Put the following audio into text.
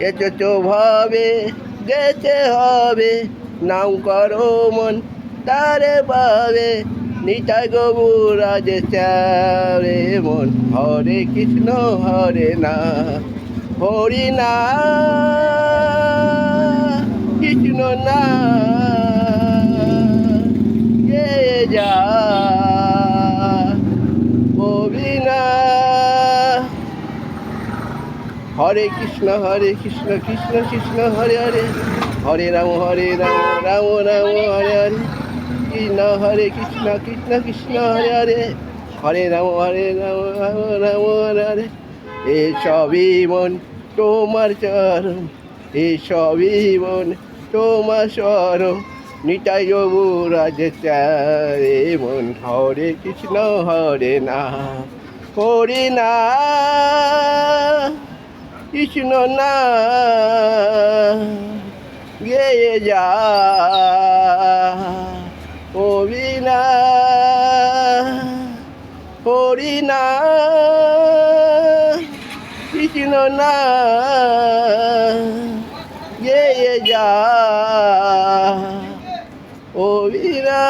এসেছো ভাবে গেছে হবে, নাম করো মন তারে পাবে, নিতাই গৌরাজ চারে মন। হরে কৃষ্ণ হরে না হরি না কৃষ্ণ না গে যা গোবিনা। হরে কৃষ্ণ কৃষ্ণ কৃষ্ণ হরে হরে, হরে রাম রাম রাম হরে হরে, কৃষ্ণ কৃষ্ণ কৃষ্ণ হরে হরে, হরে রাম রাম রাম হরে হরে। এ সবই মন তোমার চরণ, এ সবই মন তোমার শরণ, নিতাই গৌরাজ চারে মন। হরে কৃষ্ণ হরে না হরি না কৃষ্ণ না গেয়ে যা হরিনা হরি না কৃষ্ণ না গেয়ে যা হরিনা।